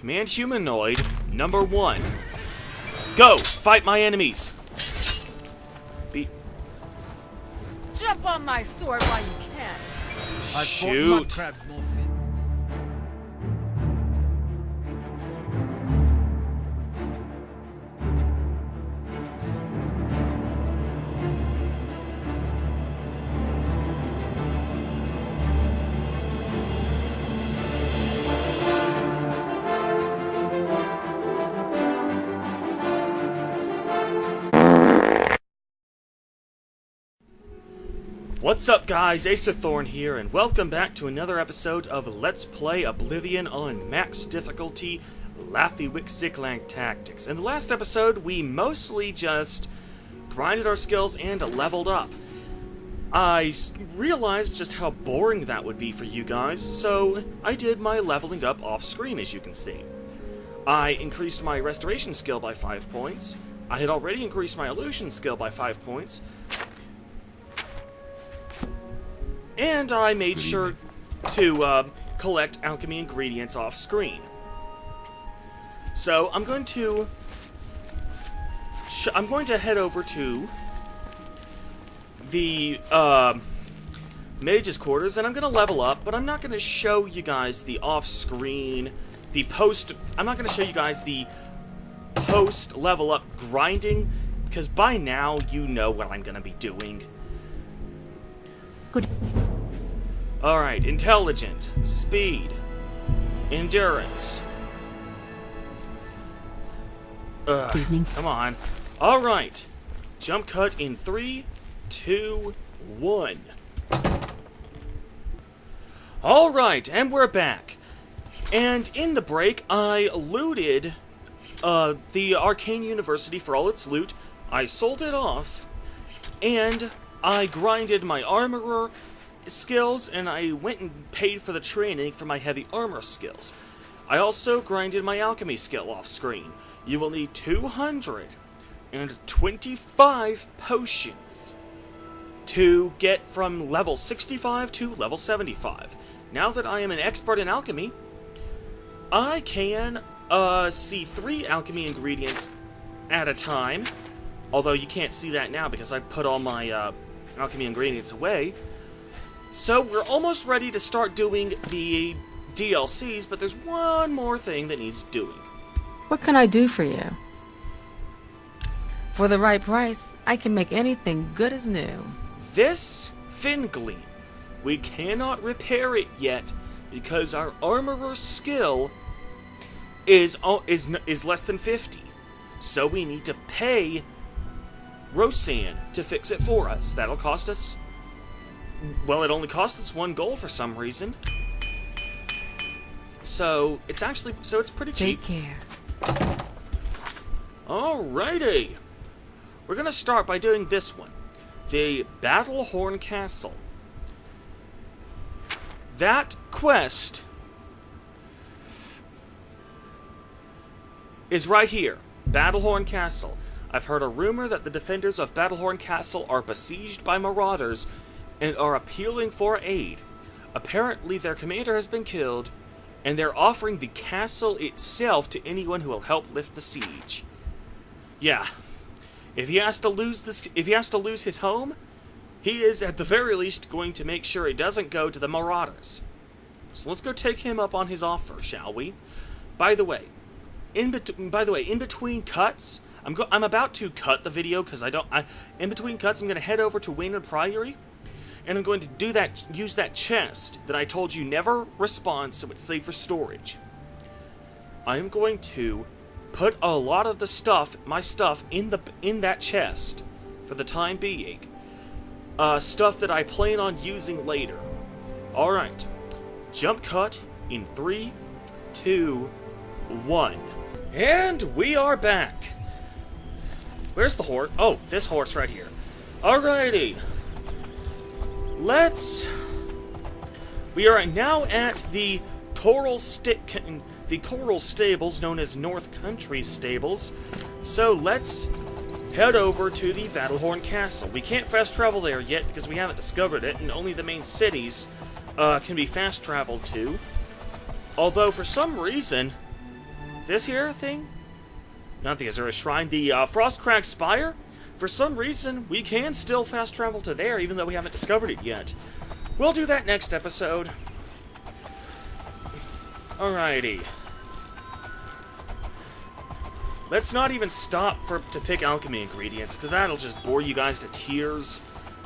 Command humanoid number 1. Go! Fight my enemies! Jump on my sword while you can. Shoot! What's up guys, Acerthorn here, and welcome back to another episode of Let's Play Oblivion on max difficulty, Laffy-Wick-Ziklang Tactics. In the last episode, we mostly just grinded our skills and leveled up. I realized just how boring that would be for you guys, so I did my leveling up off-screen, as you can see. I increased my restoration skill by 5 points. I had already increased my illusion skill by 5 points. And I made sure to collect alchemy ingredients off screen. So I'm going to head over to the mage's quarters, and I'm going to level up. But I'm not going to show you guys the off-screen, I'm not going to show you guys the post level up grinding, because by now you know what I'm going to be doing. Good. Alright, intelligent, speed, endurance. Good evening. Come on. Alright, jump cut in 3, 2, 1. Alright, and we're back. And in the break, I looted the Arcane University for all its loot. I sold it off, and I grinded my armorer skills, and I went and paid for the training for my heavy armor skills. I also grinded my alchemy skill off screen. You will need 225 potions to get from level 65 to level 75. Now that I am an expert in alchemy, I can see 3 alchemy ingredients at a time. Although you can't see that now because I put all my alchemy ingredients away. So we're almost ready to start doing the DLCs, but there's one more thing that needs doing. What can I do for you? For the right price, I can make anything good as new. This Fingleam, we cannot repair it yet because our armorer skill is less than 50. So we need to pay Rosan to fix it for us. That'll cost us, well, it only cost us 1 gold for some reason. So it's pretty cheap. Take care. Alrighty. We're gonna start by doing this one. The Battlehorn Castle. That quest is right here. Battlehorn Castle. I've heard a rumor that the defenders of Battlehorn Castle are besieged by Mauaraders and are appealing for aid. Apparently their commander has been killed, and they're offering the castle itself to anyone who will help lift the siege. Yeah. If he has to lose his home, he is at the very least going to make sure it doesn't go to the Mauaraders. So let's go take him up on his offer, shall we? By the way, in between cuts, I'm about to cut the video because in between cuts I'm going to head over to Wayne and Priory, and I'm going to use that chest that I told you never respawns, so it's safe for storage. I'm going to put a lot of my stuff in that chest for the time being. Stuff that I plan on using later. Alright. Jump cut in 3, 2, 1. And we are back. Where's the horse? Oh, this horse right here. Alrighty. We are now at the Chorrol stables, known as North Country Stables. So let's head over to the Battlehorn Castle. We can't fast travel there yet because we haven't discovered it, and only the main cities can be fast traveled to. Although for some reason, this here thing? Not the Azura Shrine, the Frostcrag Spire. For some reason, we can still fast travel to there, even though we haven't discovered it yet. We'll do that next episode. Alrighty. Let's not even stop to pick alchemy ingredients, because that'll just bore you guys to tears.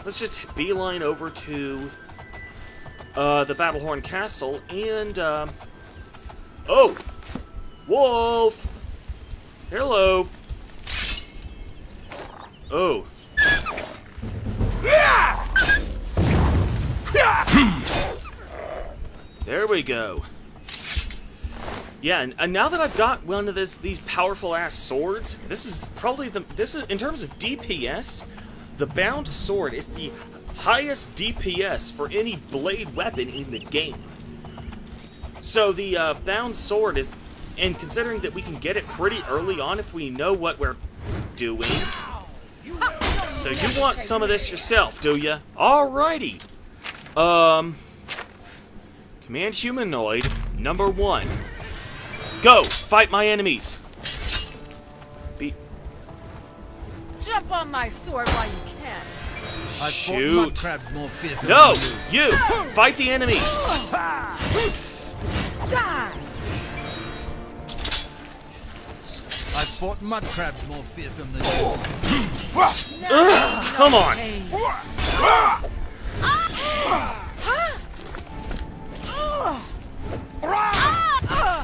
Let's just beeline over to the Battlehorn Castle, and, oh! Wolf! Hello! Oh. There we go. Yeah, and now that I've got one of these powerful ass swords, this is probably in terms of DPS, the bound sword is the highest DPS for any blade weapon in the game. So the bound sword is, and considering that we can get it pretty early on if we know what we're doing. So you want some of this yourself, do ya? Alrighty. Command humanoid number 1. Go! Fight my enemies! Jump on my sword while you can. Shoot! No! You! Fight the enemies! Die! I fought mud crabs more fearsome than you. Come on!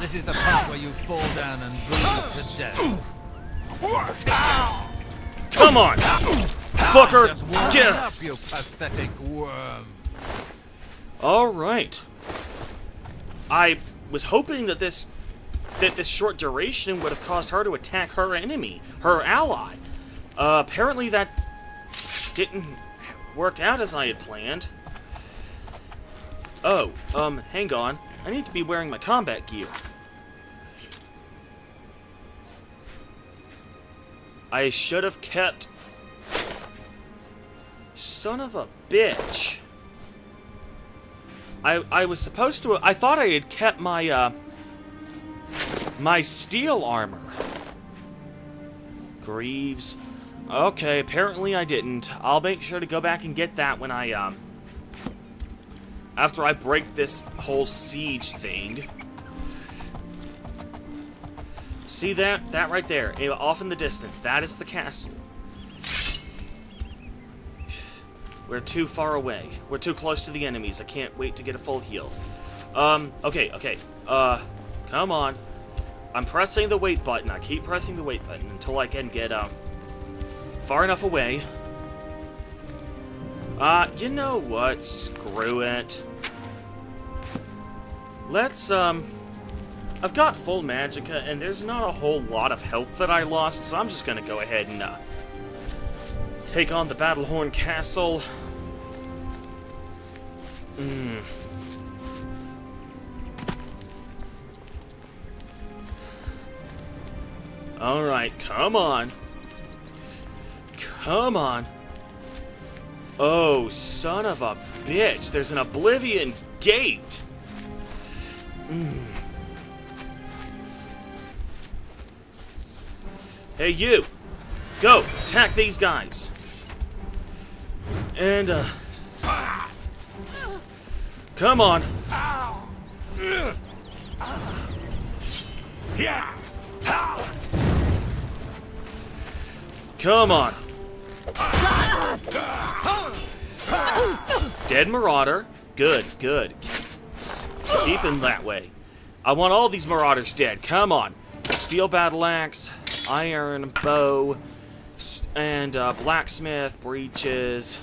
This is the part where you fall down and bleed to death. Come on! Fucker! Just warm Get up, you pathetic worm. Alright. I was hoping that this short duration would have caused her to attack her enemy, her ally. Apparently that didn't work out as I had planned. Oh, hang on. I need to be wearing my combat gear. I should have kept... Son of a bitch. I was supposed to... I thought I had kept my, my steel armor. Greaves. Okay, apparently I didn't. I'll make sure to go back and get that when I, after I break this whole siege thing. See that? That right there. Off in the distance. That is the castle. We're too far away. We're too close to the enemies. I can't wait to get a full heal. Okay. Come on. I'm pressing the wait button. I keep pressing the wait button until I can get, far enough away. You know what? Screw it. Let's, I've got full magicka, and there's not a whole lot of health that I lost, so I'm just gonna go ahead and, take on the Battlehorn Castle. Alright, come on. Come on. Oh, son of a bitch. There's an Oblivion gate. Hey, you. Go. Attack these guys. And, come on. Come on. Dead Marauder. Good, good. Keep him that way. I want all these Marauders dead. Come on. Steel Battle Axe, Iron Bow, and Blacksmith, Breeches.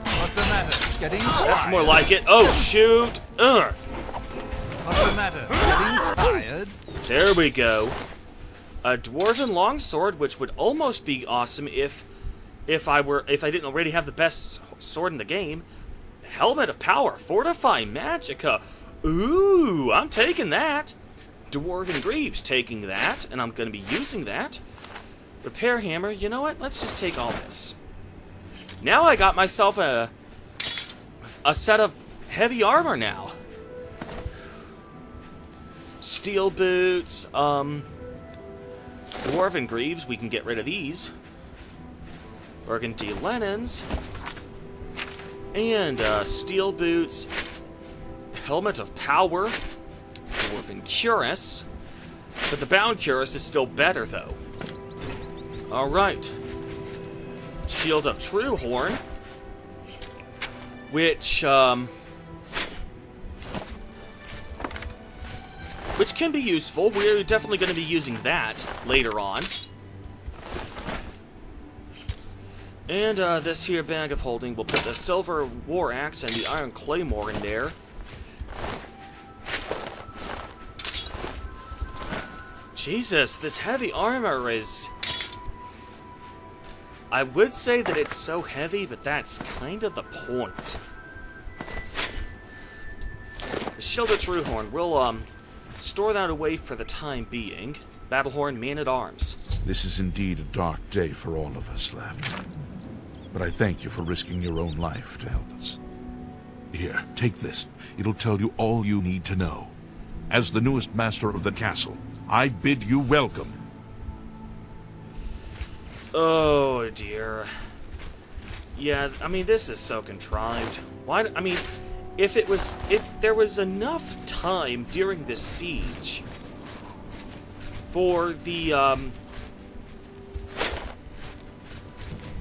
What's the matter? Getting tired? That's more like it. Oh, shoot. Ugh. What's the matter? Getting tired? There we go. A Dwarven Longsword, which would almost be awesome if I didn't already have the best sword in the game. Helmet of Power, Fortify Magicka. Ooh, I'm taking that. Dwarven Greaves, taking that, and I'm going to be using that. Repair Hammer, you know what? Let's just take all this. Now I got myself a set of heavy armor now. Steel boots, dwarven greaves, we can get rid of these. Burgundy linens. And, steel boots. Helmet of power. Dwarven cuirass. But the bound cuirass is still better, though. Alright. Shield of True Horn. Which can be useful. We're definitely going to be using that later on. And this here bag of holding, we'll put the silver war axe and the iron claymore in there. Jesus, this heavy armor is... I would say that it's so heavy, but that's kind of the point. The Shield of Truehorn, we'll store that away for the time being. Battlehorn, man-at-arms. This is indeed a dark day for all of us left. But I thank you for risking your own life to help us. Here, take this. It'll tell you all you need to know. As the newest master of the castle, I bid you welcome. Oh, dear. Yeah, I mean, this is so contrived. Why, I mean, if there was enough time during this siege for the,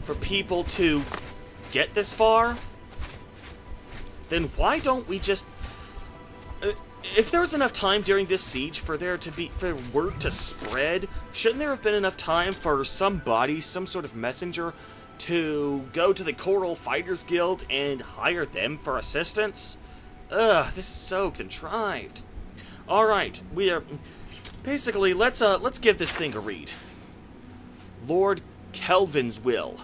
for people to get this far, then why don't we just... if there was enough time during this siege for word to spread, shouldn't there have been enough time for somebody, some sort of messenger, to go to the Chorrol Fighters Guild and hire them for assistance? Ugh, this is so contrived. Alright, we are... basically, let's give this thing a read. Lord Kelvin's will.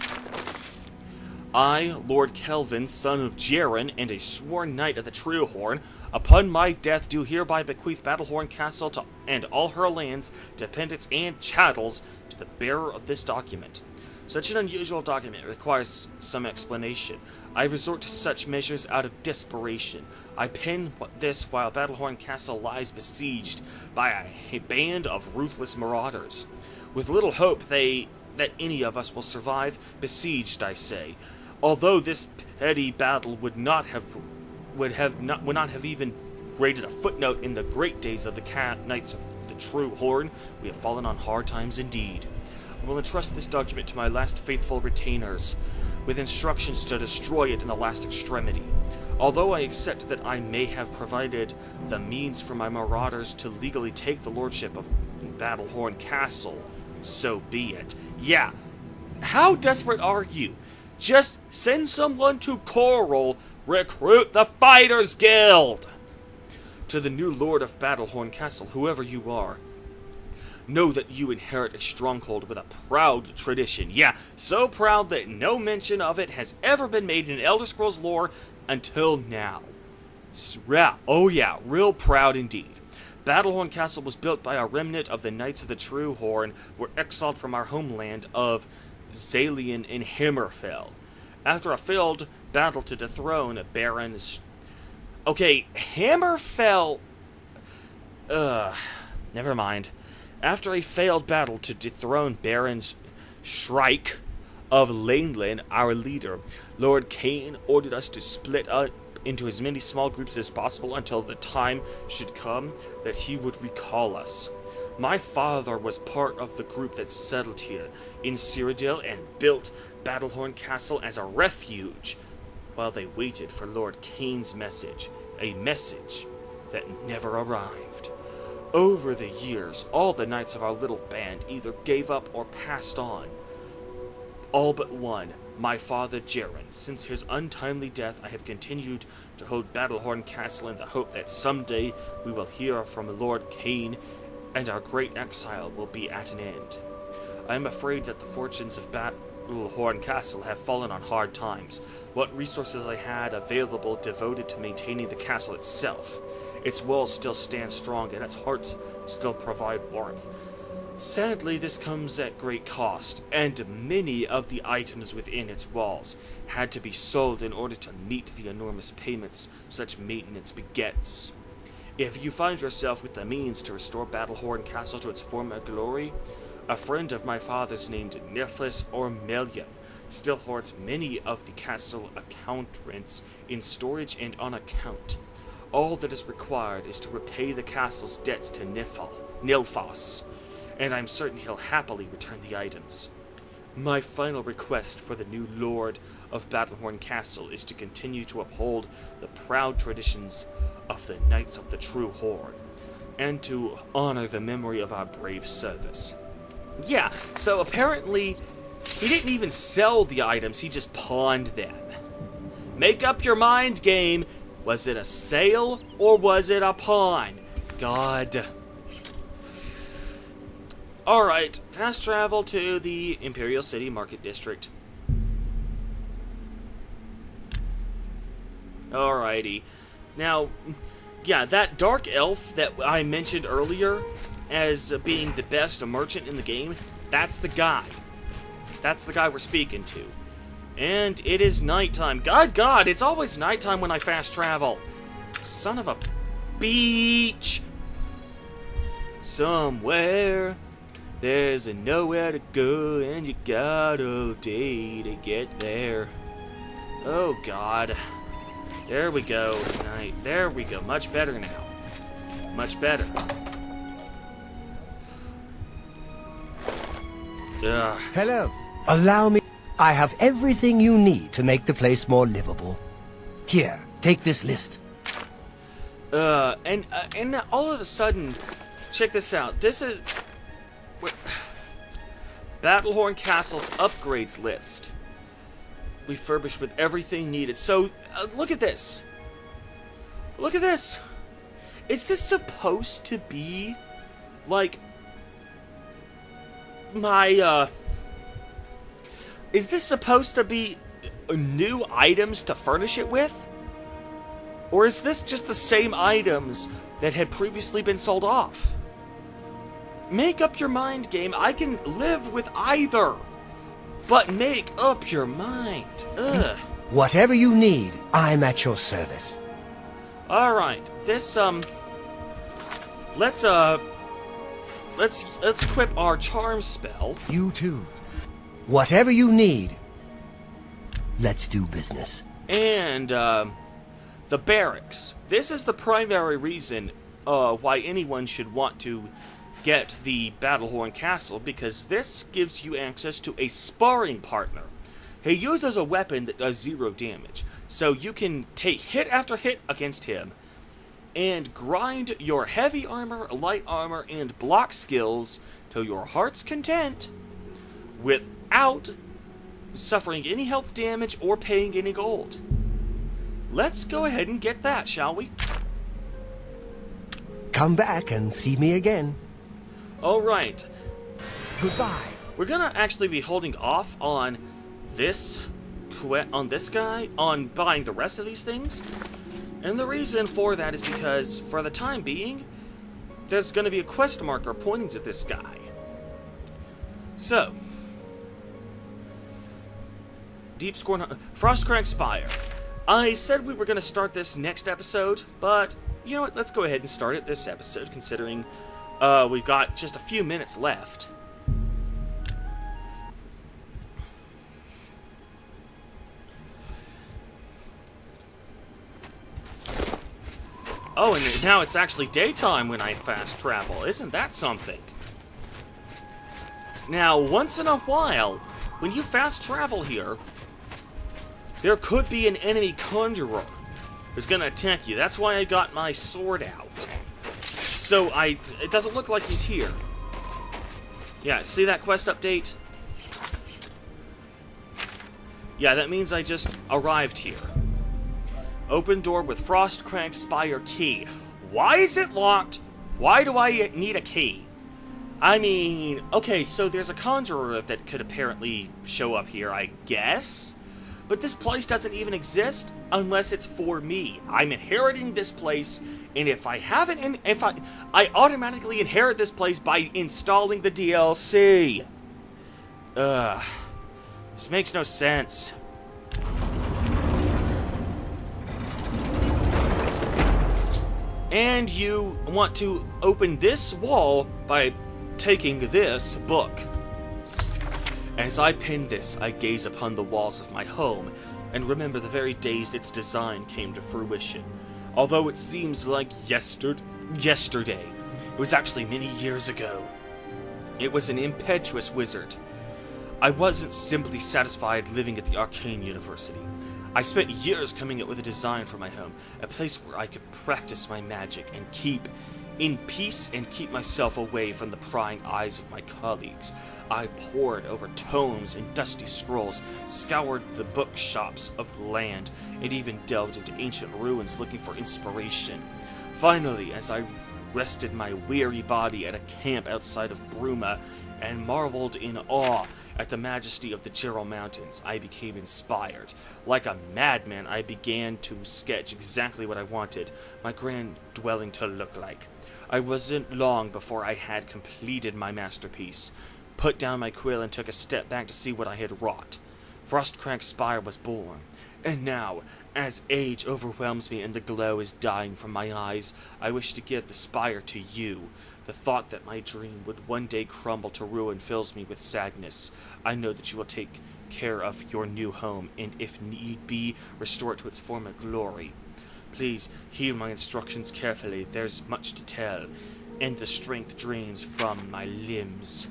I, Lord Kelvin, son of Jaren, and a sworn knight of the Truehorn, upon my death do hereby bequeath Battlehorn Castle and all her lands, dependents, and chattels to the bearer of this document. Such an unusual document requires some explanation. I resort to such measures out of desperation. I pen this while Battlehorn Castle lies besieged by a band of ruthless marauders. With little hope that any of us will survive, besieged, I say. Although this petty battle would not have even rated a footnote in the great days of the Knights of the True Horn, we have fallen on hard times indeed. I will entrust this document to my last faithful retainers, with instructions to destroy it in the last extremity. Although I accept that I may have provided the means for my marauders to legally take the lordship of Battlehorn Castle, so be it. Yeah, how desperate are you? Just send someone to Chorrol, recruit the Fighters Guild! To the new Lord of Battlehorn Castle, whoever you are, know that you inherit a stronghold with a proud tradition. Yeah, so proud that no mention of it has ever been made in Elder Scrolls lore until now. Oh yeah, real proud indeed. Battlehorn Castle was built by a remnant of the Knights of the True Horn, were exiled from our homeland of Zalian in Hammerfell. After a failed battle to dethrone Baron... Okay, Hammerfell... never mind. After a failed battle to dethrone Baron Shrike of Laneland, our leader, Lord Cain ordered us to split up into as many small groups as possible until the time should come that he would recall us. My father was part of the group that settled here in Cyrodiil and built Battlehorn Castle as a refuge while they waited for Lord Cain's message, a message that never arrived. Over the years, all the knights of our little band either gave up or passed on. All but one, my father Jaren. Since his untimely death, I have continued to hold Battlehorn Castle in the hope that someday we will hear from Lord Cain and our great exile will be at an end. I am afraid that the fortunes of Battlehorn Castle have fallen on hard times. What resources I had available devoted to maintaining the castle itself. Its walls still stand strong and its hearts still provide warmth. Sadly, this comes at great cost, and many of the items within its walls had to be sold in order to meet the enormous payments such maintenance begets. If you find yourself with the means to restore Battlehorn Castle to its former glory, a friend of my father's named Niflis Ormelion still hoards many of the castle account rents in storage and on account. All that is required is to repay the castle's debts to Nilfos, and I'm certain he'll happily return the items. My final request for the new Lord of Battlehorn Castle is to continue to uphold the proud traditions of the Knights of the True Horn, and to honor the memory of our brave service. Yeah, so apparently he didn't even sell the items, he just pawned them. Make up your mind, game. Was it a sale or was it a pawn? God. Alright, fast travel to the Imperial City Market District. Alrighty. Now, yeah, that dark elf that I mentioned earlier as being the best merchant in the game, that's the guy. That's the guy we're speaking to. And it is nighttime. God, it's always nighttime when I fast travel. Son of a beach. Somewhere there's nowhere to go, and you got all day to get there. Oh, God. There we go. Night. There we go. Much better now. Much better. Ugh. Hello. Allow me. I have everything you need to make the place more livable. Here, take this list. And all of a sudden, check this out. This is Battlehorn Castle's upgrades list. Refurbished with everything needed. So, look at this. Look at this. Is this supposed to be, like, my, is this supposed to be new items to furnish it with? Or is this just the same items that had previously been sold off? Make up your mind, game. I can live with either. But make up your mind. Ugh. Whatever you need, I'm at your service. Alright, this, let's equip our charm spell. You too. Whatever you need, let's do business. And, the barracks. This is the primary reason, why anyone should want to get the Battlehorn Castle, because this gives you access to a sparring partner. He uses a weapon that does 0 damage, so you can take hit after hit against him, and grind your heavy armor, light armor, and block skills to your heart's content, without suffering any health damage or paying any gold. Let's go ahead and get that, shall we? Come back and see me again. Alright. Goodbye. We're gonna actually be holding off on this guy, on buying the rest of these things. And the reason for that is because, for the time being, there's gonna be a quest marker pointing to this guy. So, Deep Scorn, Frostcrack Spire. I said we were gonna start this next episode, but you know what? Let's go ahead and start it this episode, considering we've got just a few minutes left. Oh, and now it's actually daytime when I fast travel. Isn't that something? Now, once in a while, when you fast travel here, there could be an enemy conjurer who's gonna attack you. That's why I got my sword out. So it doesn't look like he's here. Yeah, see that quest update? Yeah, that means I just arrived here. Open door with Frostcrack Spire key. Why is it locked? Why do I need a key? I mean, okay, so there's a conjurer that could apparently show up here, I guess? But this place doesn't even exist unless it's for me. I'm inheriting this place, and if I haven't, I automatically inherit this place by installing the DLC. This makes no sense. And you want to open this wall by taking this book. As I pen this, I gaze upon the walls of my home and remember the very days its design came to fruition. Although it seems like yesterday, it was actually many years ago. It was an impetuous wizard. I wasn't simply satisfied living at the Arcane University. I spent years coming up with a design for my home, a place where I could practice my magic and keep in peace and keep myself away from the prying eyes of my colleagues. I pored over tomes and dusty scrolls, scoured the bookshops of the land, and even delved into ancient ruins looking for inspiration. Finally, as I rested my weary body at a camp outside of Bruma and marveled in awe at the majesty of the Chorrol Mountains, I became inspired. Like a madman, I began to sketch exactly what I wanted my grand dwelling to look like. I wasn't long before I had completed my masterpiece, put down my quill, and took a step back to see what I had wrought. Frostcrank's Spire was born, and now, as age overwhelms me and the glow is dying from my eyes, I wish to give the spire to you. The thought that my dream would one day crumble to ruin fills me with sadness. I know that you will take care of your new home, and if need be, restore it to its former glory. Please hear my instructions carefully. There's much to tell, and the strength drains from my limbs.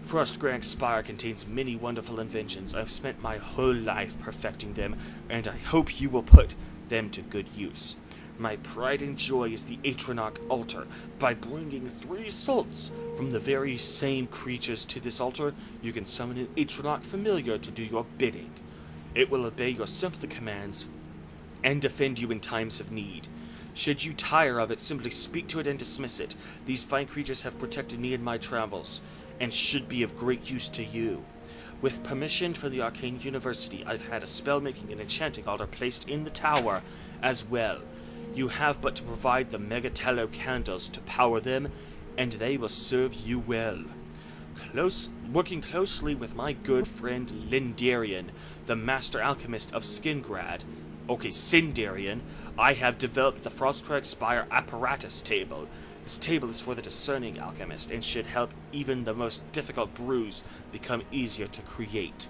Frostcrank's Spire contains many wonderful inventions. I've spent my whole life perfecting them, and I hope you will put them to good use. My pride and joy is the Atronach altar. By bringing 3 salts from the very same creatures to this altar, you can summon an Atronach familiar to do your bidding. It will obey your simple commands and defend you in times of need. Should you tire of it, simply speak to it and dismiss it. These fine creatures have protected me in my travels, and should be of great use to you. With permission from the Arcane University, I've had a spell-making and enchanting altar placed in the tower as well. You have but to provide the Megatello candles to power them, and they will serve you well. Working closely with my good friend Lindarian, the Master Alchemist of Sindarian, I have developed the Frostcrank's Spire apparatus table. This table is for the discerning alchemist and should help even the most difficult brews become easier to create.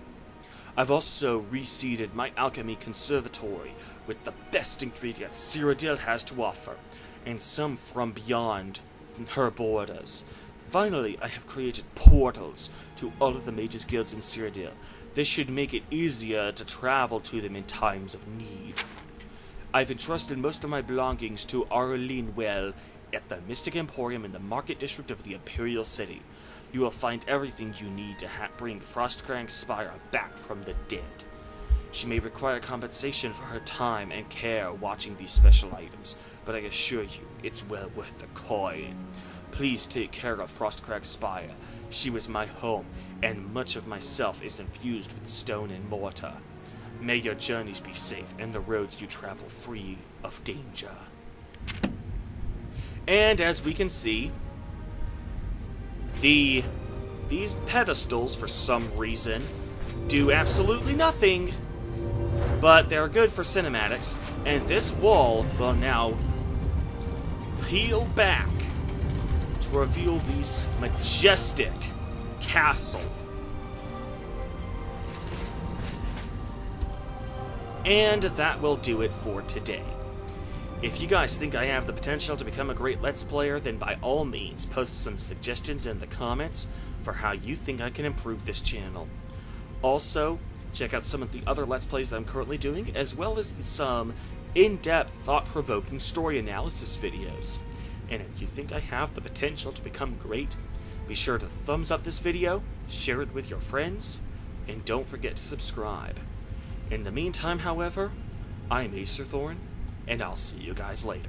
I've also reseeded my alchemy conservatory with the best ingredients Cyrodiil has to offer, and some from beyond her borders. Finally, I have created portals to all of the mages' guilds in Cyrodiil. This should make it easier to travel to them in times of need. I've entrusted most of my belongings to Arlene Well at the Mystic Emporium in the Market District of the Imperial City. You will find everything you need to bring Frostcrank's Spire back from the dead. She may require compensation for her time and care watching these special items, but I assure you, it's well worth the coin. Please take care of Frostcrank's Spire. She was my home, and much of myself is infused with stone and mortar. May your journeys be safe, and the roads you travel free of danger. And as we can see, these pedestals, for some reason, do absolutely nothing, but they're good for cinematics, and this wall will now peel back to reveal this majestic castle. And that will do it for today. If you guys think I have the potential to become a great Let's Player, then by all means, post some suggestions in the comments for how you think I can improve this channel. Also, check out some of the other Let's Plays that I'm currently doing, as well as some in-depth, thought-provoking story analysis videos. And if you think I have the potential to become great, be sure to thumbs up this video, share it with your friends, and don't forget to subscribe. In the meantime, however, I'm Acerthorn, and I'll see you guys later.